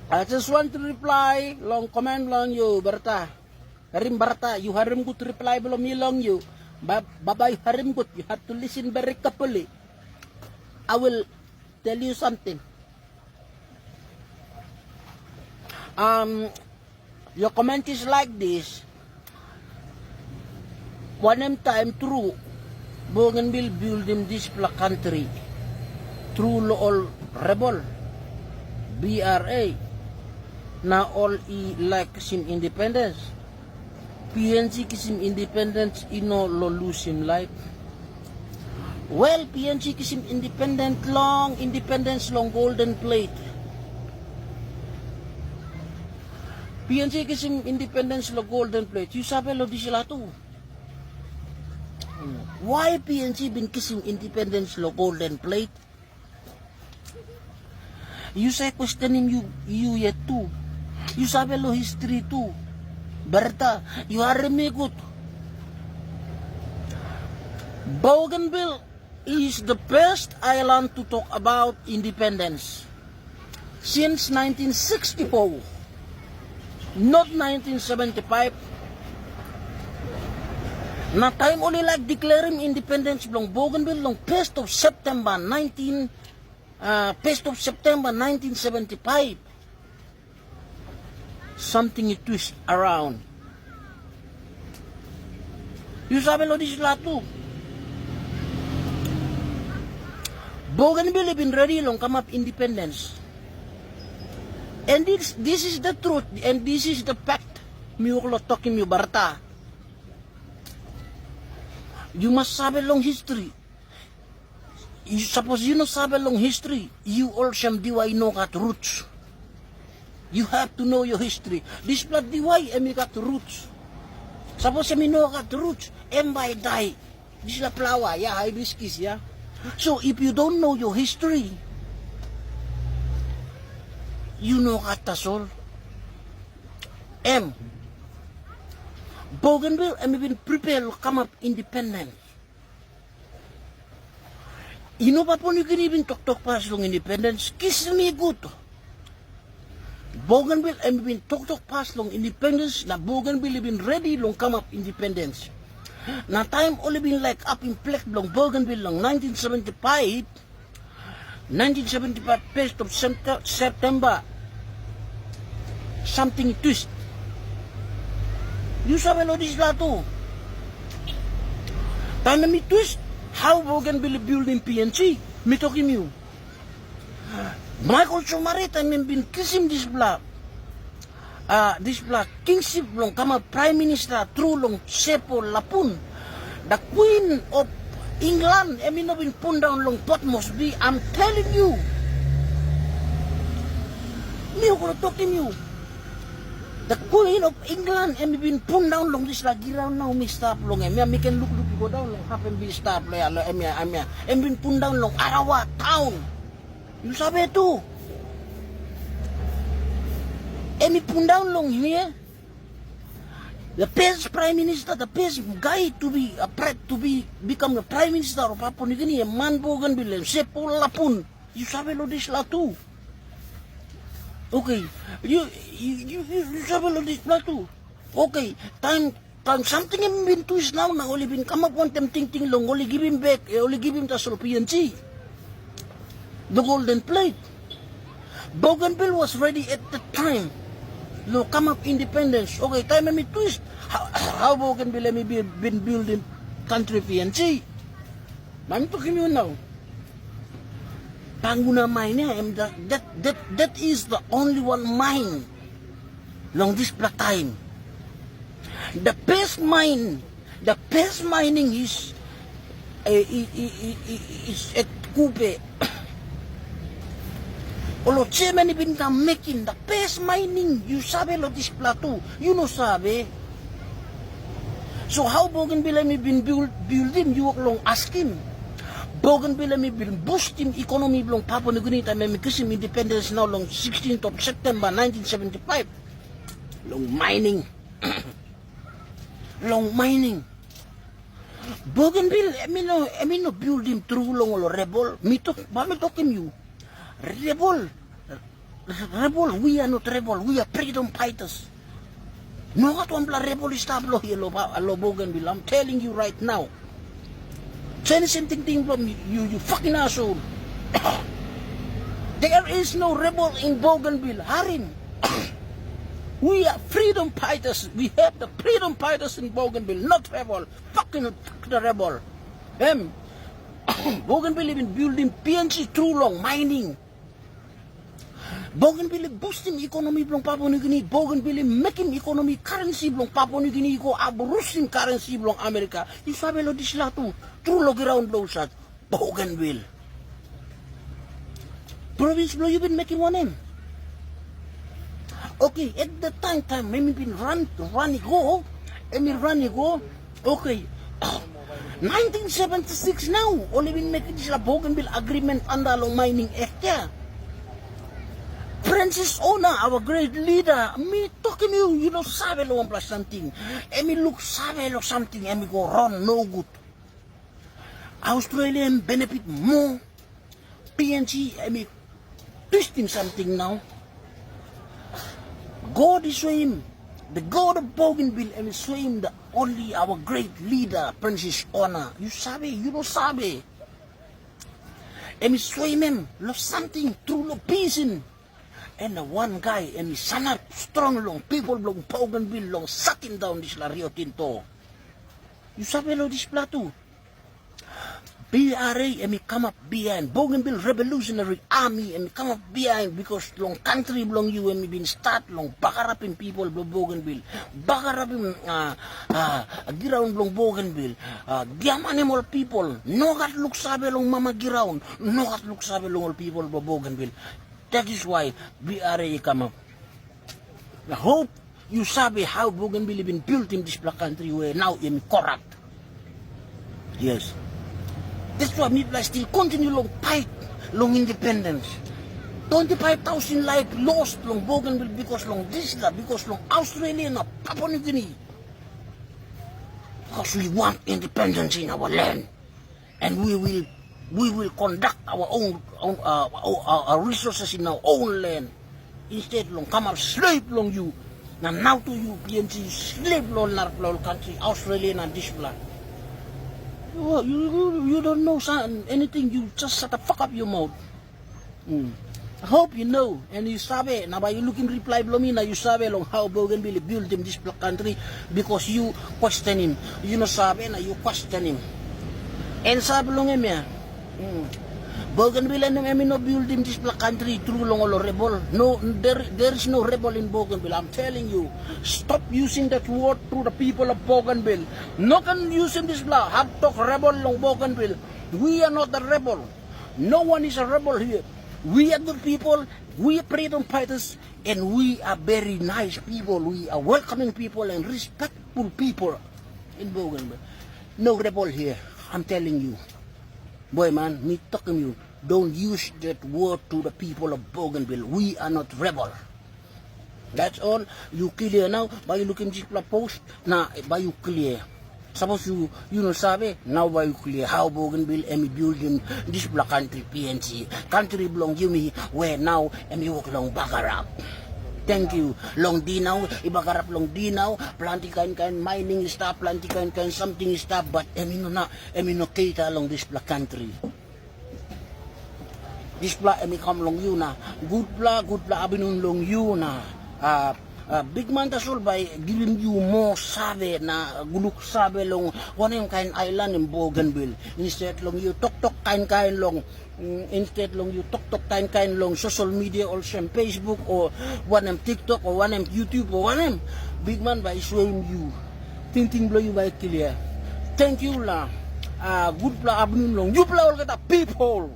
I just want to reply long comment long you Berta. Harim Berta, you harim good reply below me long you. Bye harim good. You have to listen very carefully. I will tell you something. Your comment is like this. One time through Bougainville building this country through all rebel BRA na all like sim independence PNC kisim independence ino lo lose him life. Well, PNC kisim independence long golden plate. PNC kisim independence long golden plate. You sabi lo di sila to. Why PNC been kissing independence lo golden plate? You say questioning you yet too. You sabi lo history too. Berta, you are remigut. Bougainville is the best island to talk about independence. Since 1964, not 1975. Na time only like declaring independence long Bougainville long 1st of September 1975. Something it twist around. You sabi lo di sila to. Bougainville been ready long come up independence. And this is the truth and this is the fact. Miyuklo talking you Barta. You must sabi long history. Suppose you know sabi long history, you all sham diway no kat roots. You have to know your history. This blood diway emi kat roots. Suppose emi no kat roots, by die. This la flower, yeah, hibiscus, yeah. So if you don't know your history, you know kat tasol. Bougainville emi been prepared to come up independent. You know pa po ni kinibin tok pas long independence, kiss me good. Bougainville emi been tok pas long independence, na Bougainville been ready long come up independence. Na time only been like up in plek long Bougainville long 1975, 1st of September, something twist. You sabi lo dis lato. Time na mi twist, how Bougainville building PNC, mi talking you. Michael Somarita and been kissing this black kingship long kama prime minister through long Sepo Lapun, the queen of England, no been put down long Port Moresby. I'm telling you, me ko talking you. The queen of England been put down long this lagi round now me stop long me can look go down long happen be stop lo been put down long Arawa town. You sabi ito. Emi put down long here. The best prime minister, the best guy to be become the prime minister of Papua New Guinea, man Bougainville, Sepo Lapun. You sabi lo this la too. Okay, you sabi lo this la too. Okay, time something been twist now na only been come up one ting long only give him back, only give him the PNC. The golden plate. Bougainville was ready at the time. Look, come up independence. Okay, time me twist. How Bougainville been building country PNC? I'm talking you now. Panguna mine, that is the only one mine. Long this black time. The best mining is at Kupe. Olo chairman been making the best mining. You sabi lo this plateau. You know sabi. So how Bougainville been building? You long asking. Bougainville been boosting economy long Papua New Guinea time because independence now long 16th of September 1975. Long mining. Long mining. Bougainville, no building through long rebel. Me talking you. Rebel. rebel. We are not rebel. We are freedom fighters. No kat wampla rebel istablo yelo Bougainville. I'm telling you right now. Same thing from you fucking asshole. There is no rebel in Bougainville. Harim. We are freedom fighters. We have the freedom fighters in Bougainville, not rebel. Fuck the rebel. Bougainville been building PNC through long mining. Bougainville boosting economy belong Papua New Guinea. Bougainville making economy currency belong Papua New Guinea. Ko abrusing currency belong America. You sabi lo dislatu. True lo ground low shot. Bougainville. Province blow you been making one name. Okay, at the time, maybe been running go. Okay. 1976 now. Only been making sila Bougainville agreement under long mining act ya. Francis Ona, our great leader, me talking you know, sabi lo plus something. Me look sabi lo something, me go wrong, no good. Australian benefit more. PNG, me twisting something now. God is showing him, the God of Bougainville, and is showing him the only our great leader, Francis Ona. You sabi, you don't sabi. And me showing him, love something, true love peace in. And the one guy, and his son are strong long, people long Bougainville long, sucking down this Rio Tinto. You sabi lo this plateau. BRA, and me come up behind. Bougainville Revolutionary Army, and me come up behind because long country belong you, and me been start long bakarapin people belong Bougainville. Bakarapin, giraun belong Bougainville. Diam animal people. No kat look sabi long mama giraun. No kat look sabi long all people belong Bougainville. That is why BRA come up. I hope you sabi how Bougainville been built in this black country where now I'm corrupt. Yes. That's why Midla still continue long fight, long independence. 25,000 lives lost long Bougainville because long this, because long Australia and Papua New Guinea. Because we want independence in our land. And we will conduct our own our resources in our own land. Instead, long come up slave long you. Now to you, PNC, slave long country, Australia and this blood. You don't know anything. You just shut the fuck up your mouth. I hope you know, and you sabi. Now by you looking reply below me, now you sabi long how Bougainville built him this black country because you question him. You know sabi, now you question him. And sabi long him ya. Bougainville and no build him this black country through long all rebel. No, there is no rebel in Bougainville. I'm telling you. Stop using that word to the people of Bougainville. No can using this black. Have talk rebel long Bougainville. We are not the rebel. No one is a rebel here. We are good people. We are freedom fighters, and we are very nice people. We are welcoming people and respectful people in Bougainville. No rebel here. I'm telling you. Boy man, me talking you. Don't use that word to the people of Bougainville. We are not rebel. That's all. You clear now. By you looking this post, na by you clear. Suppose you know sabi, now by you clear how Bougainville and building this black country PNC. Country belong you me where now and me walk long Bagarap. Thank you. Long Dinaw, Ibagarap long Dinaw, planting kind mining stuff, planting kind something stuff, but emino kita along this black country. This black come long you na. Good black abinun long you na. Big man tasol by giving you more sabe na guluk sabe long one kind island in Bougainville. Instead long you talk kind long. Instead long you talk kind long social media also Facebook or one TikTok or one YouTube or one big man by showing you thinking blow you by clear. Thank you la. Good bla abnun long you bla all kata people.